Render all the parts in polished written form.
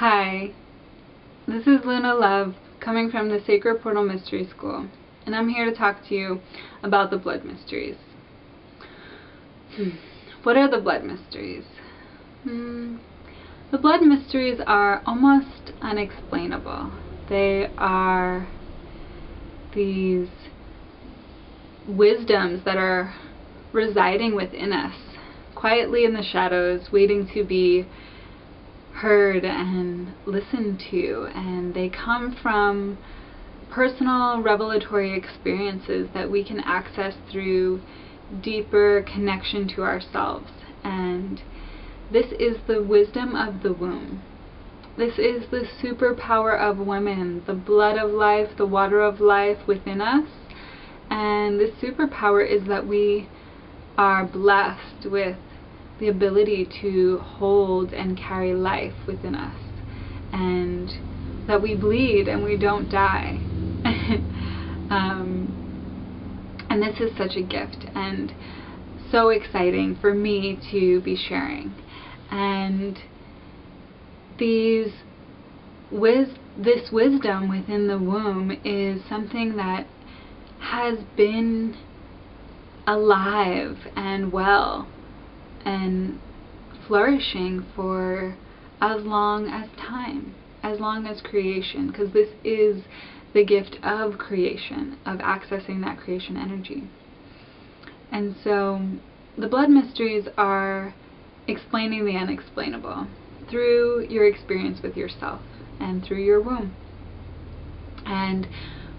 Hi, this is Luna Love coming from the Sacred Portal Mystery School, and I'm here to talk to you about the blood mysteries. What are the blood mysteries? The blood mysteries are almost unexplainable. They are these wisdoms that are residing within us, quietly in the shadows, waiting to be heard and listened to, and they come from personal revelatory experiences that we can access through deeper connection to ourselves. And this is the wisdom of the womb. This is the superpower of women, the blood of life, the water of life within us. And the superpower is that we are blessed with the ability to hold and carry life within us, and that we bleed and we don't die. And this is such a gift and so exciting for me to be sharing. And this wisdom within the womb is something that has been alive and well and flourishing for as long as time, as long as creation, because this is the gift of creation, of accessing that creation energy. And so the blood mysteries are explaining the unexplainable through your experience with yourself and through your womb. And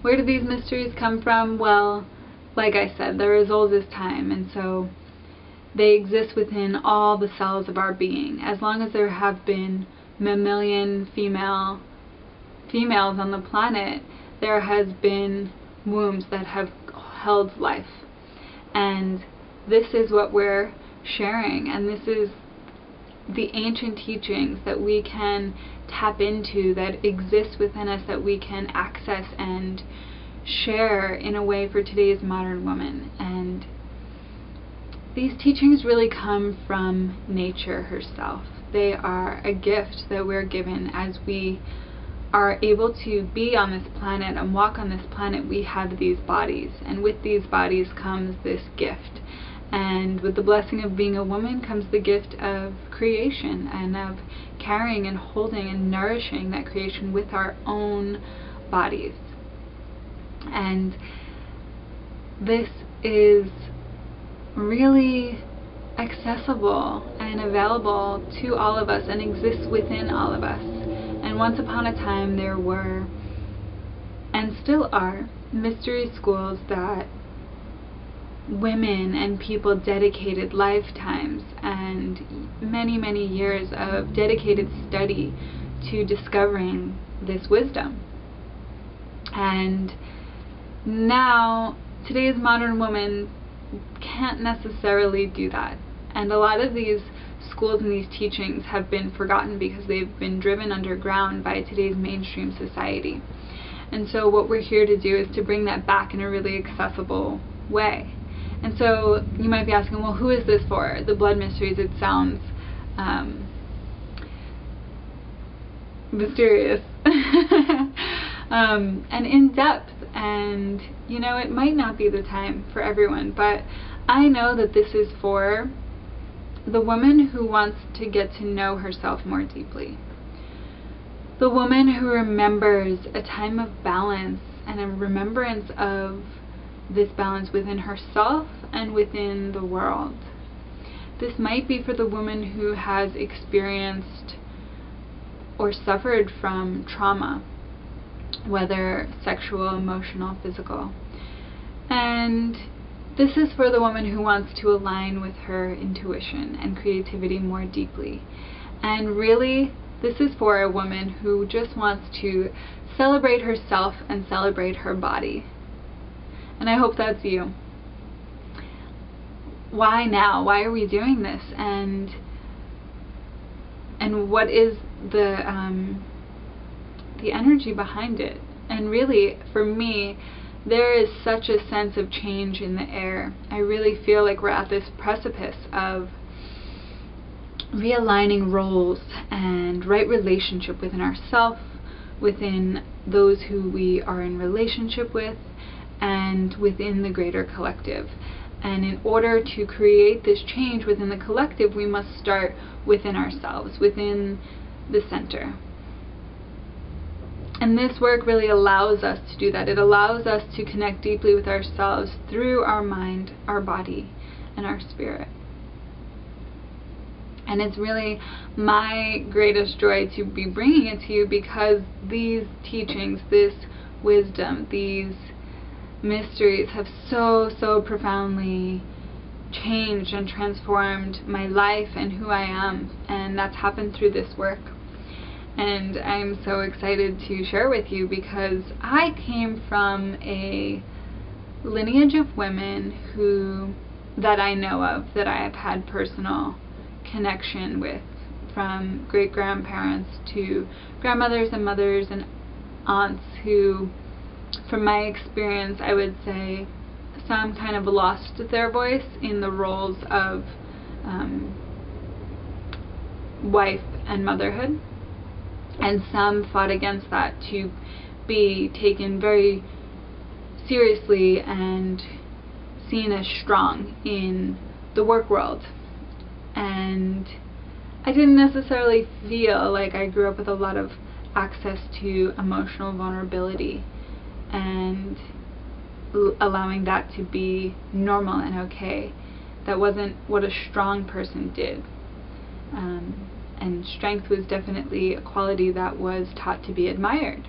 where do these mysteries come from? Well, like I said, they're as old as time, and so they exist within all the cells of our being. As long as there have been mammalian females on the planet, there has been wombs that have held life. And this is what we're sharing, and this is the ancient teachings that we can tap into, that exist within us, that we can access and share in a way for today's modern woman. And these teachings really come from nature herself. They are a gift that we're given as we are able to be on this planet and walk on this planet. We have these bodies, and with these bodies comes this gift. And with the blessing of being a woman comes the gift of creation and of carrying and holding and nourishing that creation with our own bodies. And this is really accessible and available to all of us and exists within all of us. And once upon a time there were, and still are, mystery schools that women and people dedicated lifetimes and many, many years of dedicated study to discovering this wisdom. And now today's modern woman can't necessarily do that, and a lot of these schools and these teachings have been forgotten because they've been driven underground by today's mainstream society. And so what we're here to do is to bring that back in a really accessible way. And so you might be asking, well, who is this for? The blood mysteries, it sounds mysterious and in depth, and you know, it might not be the time for everyone, but I know that this is for the woman who wants to get to know herself more deeply, the woman who remembers a time of balance and a remembrance of this balance within herself and within the world. This might be for the woman who has experienced or suffered from trauma, whether sexual, emotional, physical. And this is for the woman who wants to align with her intuition and creativity more deeply. And really, this is for a woman who just wants to celebrate herself and celebrate her body. And I hope that's you. Why now? Why are we doing this? And what is the energy behind it? And really, for me, there is such a sense of change in the air. I really feel like we're at this precipice of realigning roles and right relationship within ourselves, within those who we are in relationship with, and within the greater collective. And in order to create this change within the collective, we must start within ourselves, within the center. And this work really allows us to do that. It allows us to connect deeply with ourselves through our mind, our body, and our spirit. And it's really my greatest joy to be bringing it to you, because these teachings, this wisdom, these mysteries have so profoundly changed and transformed my life and who I am. And that's happened through this work. And I'm so excited to share with you, because I came from a lineage of women that I know of, that I have had personal connection with, from great-grandparents to grandmothers and mothers and aunts who, from my experience, I would say some kind of lost their voice in the roles of wife and motherhood, and some fought against that to be taken very seriously and seen as strong in the work world. And I didn't necessarily feel like I grew up with a lot of access to emotional vulnerability and allowing that to be normal and okay. That wasn't what a strong person did. And strength was definitely a quality that was taught to be admired.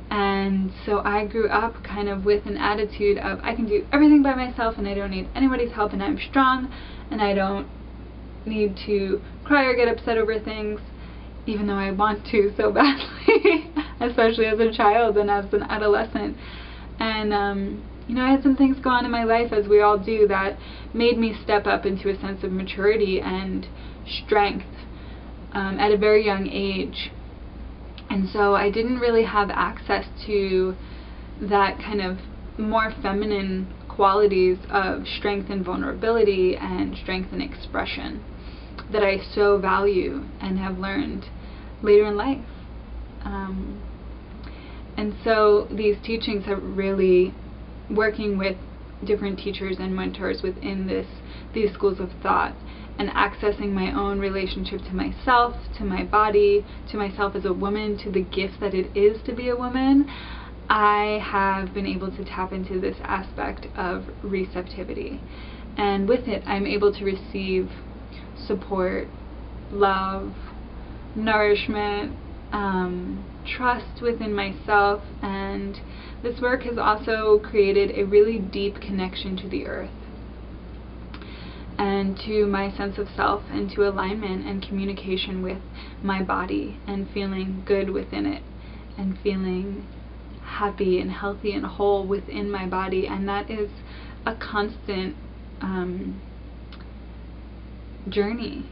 And so I grew up kind of with an attitude of, I can do everything by myself and I don't need anybody's help, and I'm strong and I don't need to cry or get upset over things, even though I want to so badly, especially as a child and as an adolescent. And you know, I had some things go on in my life, as we all do, that made me step up into a sense of maturity and strength at a very young age. And so I didn't really have access to that kind of more feminine qualities of strength and vulnerability and strength and expression that I so value and have learned later in life. And so these teachings have really, working with different teachers and mentors within these schools of thought, and accessing my own relationship to myself, to my body, to myself as a woman, to the gift that it is to be a woman, I have been able to tap into this aspect of receptivity. And with it, I'm able to receive support, love, nourishment, trust within myself. And this work has also created a really deep connection to the earth and to my sense of self, and to alignment and communication with my body, and feeling good within it, and feeling happy and healthy and whole within my body. And that is a constant journey.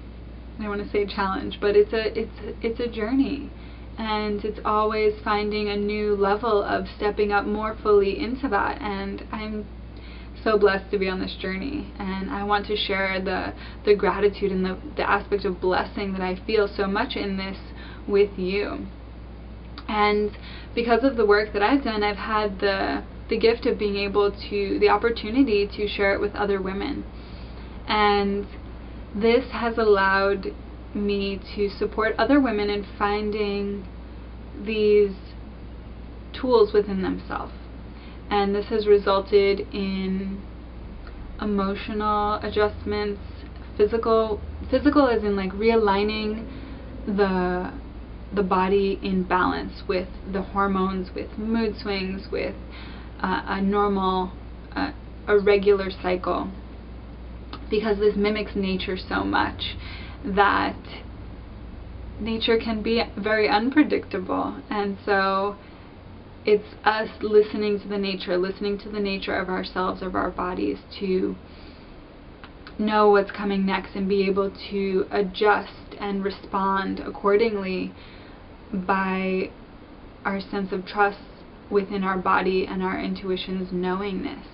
I don't want to say challenge, but it's a journey, and it's always finding a new level of stepping up more fully into that. And I'm so blessed to be on this journey, and I want to share the gratitude and the aspect of blessing that I feel so much in this with you. And because of the work that I've done, I've had the gift of being able to, the opportunity to share it with other women. And this has allowed me to support other women in finding these tools within themselves. And this has resulted in emotional adjustments, physical as in like realigning the body in balance with the hormones, with mood swings, with a normal, a regular cycle. Because this mimics nature so much that nature can be very unpredictable. And so it's us listening to the nature of ourselves, of our bodies, to know what's coming next and be able to adjust and respond accordingly by our sense of trust within our body and our intuition's knowingness,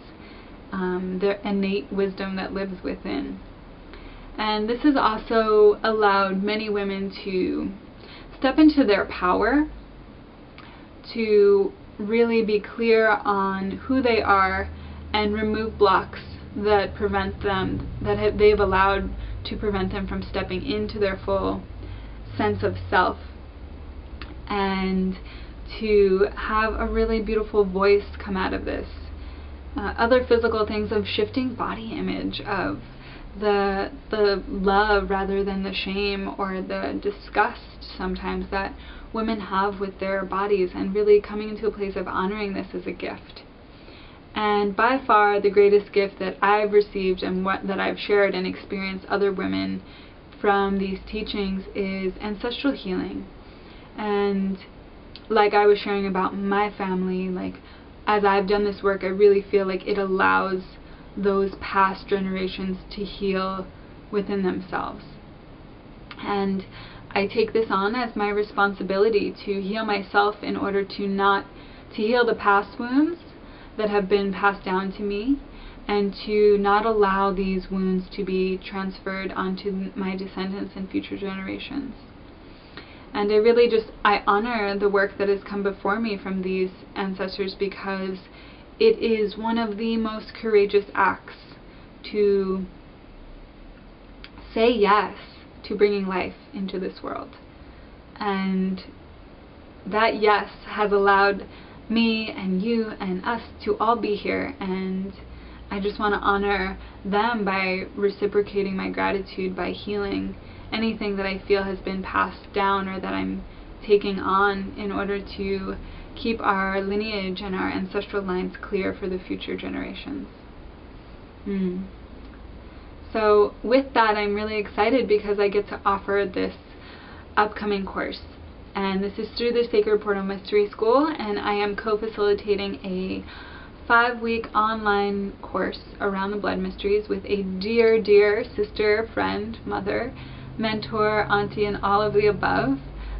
the innate wisdom that lives within. And this has also allowed many women to step into their power, to really be clear on who they are and remove blocks that prevent them, that they've allowed to prevent them from stepping into their full sense of self, and to have a really beautiful voice come out of this. Other physical things of shifting body image, of the love rather than the shame or the disgust sometimes that women have with their bodies, and really coming into a place of honoring this as a gift. And by far the greatest gift that I've received and that I've shared and experienced other women from these teachings is ancestral healing. And like I was sharing about my family, like as I've done this work, I really feel like it allows those past generations to heal within themselves. And I take this on as my responsibility to heal myself in order to heal the past wounds that have been passed down to me, and to not allow these wounds to be transferred onto my descendants and future generations. And I honor the work that has come before me from these ancestors, because it is one of the most courageous acts to say yes to bringing life into this world. And that yes has allowed me and you and us to all be here, and I just want to honor them by reciprocating my gratitude by healing anything that I feel has been passed down or that I'm taking on in order to keep our lineage and our ancestral lines clear for the future generations. So with that, I'm really excited because I get to offer this upcoming course. And this is through the Sacred Portal Mystery School, and I am co-facilitating a 5-week online course around the blood mysteries with a dear, dear sister, friend, mother, mentor, auntie, and all of the above,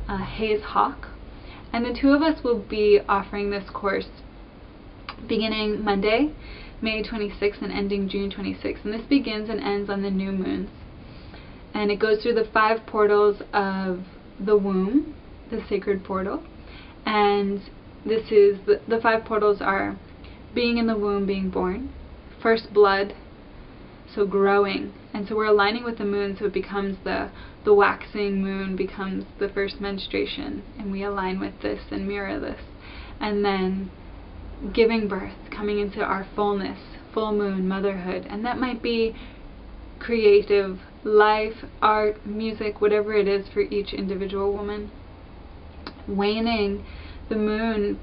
Hayes Hawk. And the two of us will be offering this course beginning Monday, May 26th, and ending June 26th. And this begins and ends on the new moons. And it goes through the 5 portals of the womb, the sacred portal. And this is the 5 portals are being in the womb, being born, first blood, so growing. And so we're aligning with the moon, so it becomes the waxing moon becomes the first menstruation, and we align with this and mirror this. And then giving birth, coming into our fullness, full moon, motherhood. And that might be creative life, art, music, whatever it is for each individual woman. Waning the moon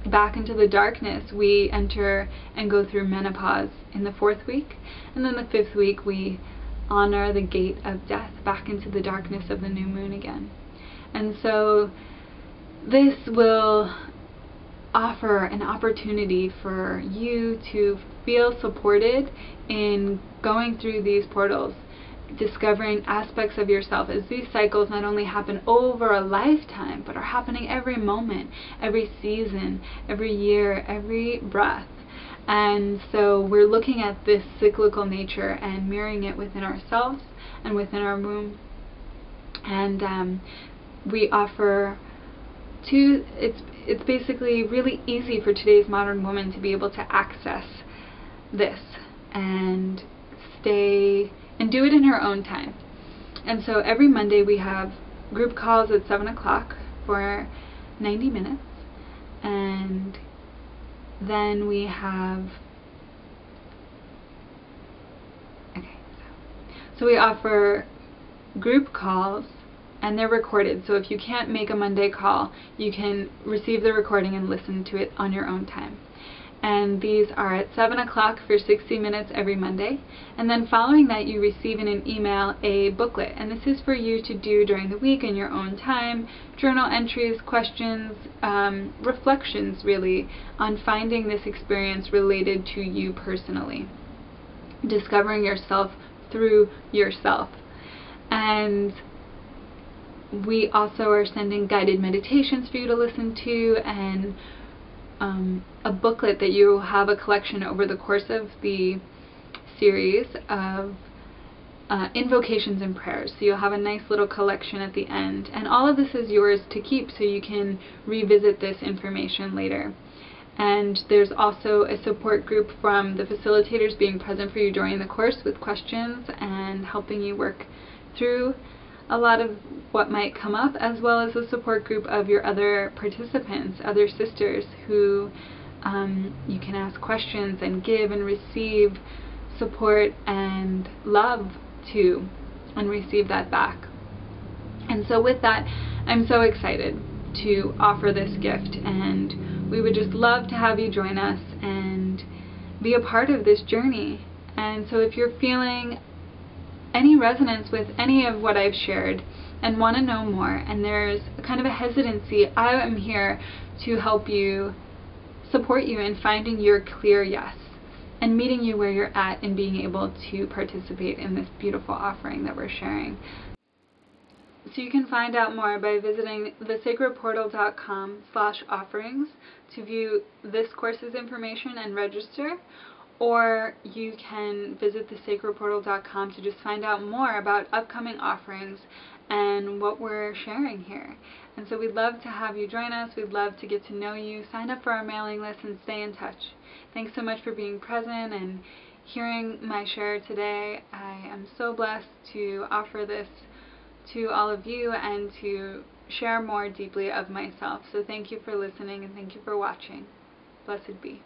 back into the darkness, we enter and go through menopause in the 4th week, and then the 5th week we honor the gate of death back into the darkness of the new moon again. And so this will offer an opportunity for you to feel supported in going through these portals, discovering aspects of yourself, as these cycles not only happen over a lifetime, but are happening every moment, every season, every year, every breath. And so we're looking at this cyclical nature and mirroring it within ourselves and within our womb. And we offer it's basically really easy for today's modern woman to be able to access this and stay and do it in her own time. And so every Monday we have group calls at 7 o'clock for 90 minutes, and then we have so we offer group calls, and they're recorded, so if you can't make a Monday call, you can receive the recording and listen to it on your own time. And these are at 7 o'clock for 60 minutes every Monday. And then following that, you receive in an email a booklet. And this is for you to do during the week in your own time. Journal entries, questions, reflections really on finding this experience related to you personally. Discovering yourself through yourself. And we also are sending guided meditations for you to listen to, and a booklet that you have a collection over the course of the series of invocations and prayers. So you'll have a nice little collection at the end. And all of this is yours to keep, so you can revisit this information later. And there's also a support group from the facilitators being present for you during the course with questions and helping you work through a lot of what might come up, as well as a support group of your other participants, other sisters who you can ask questions and give and receive support and love to, and receive that back. And so with that, I'm so excited to offer this gift, and we would just love to have you join us and be a part of this journey. And so if you're feeling any resonance with any of what I've shared and want to know more, and there's a kind of a hesitancy, I am here to help you, support you in finding your clear yes and meeting you where you're at and being able to participate in this beautiful offering that we're sharing. So you can find out more by visiting thesacredportal.com/offerings to view this course's information and register, or you can visit thesacredportal.com to just find out more about upcoming offerings and what we're sharing here. And so we'd love to have you join us. We'd love to get to know you. Sign up for our mailing list and stay in touch. Thanks so much for being present and hearing my share today. I am so blessed to offer this to all of you and to share more deeply of myself. So thank you for listening and thank you for watching. Blessed be.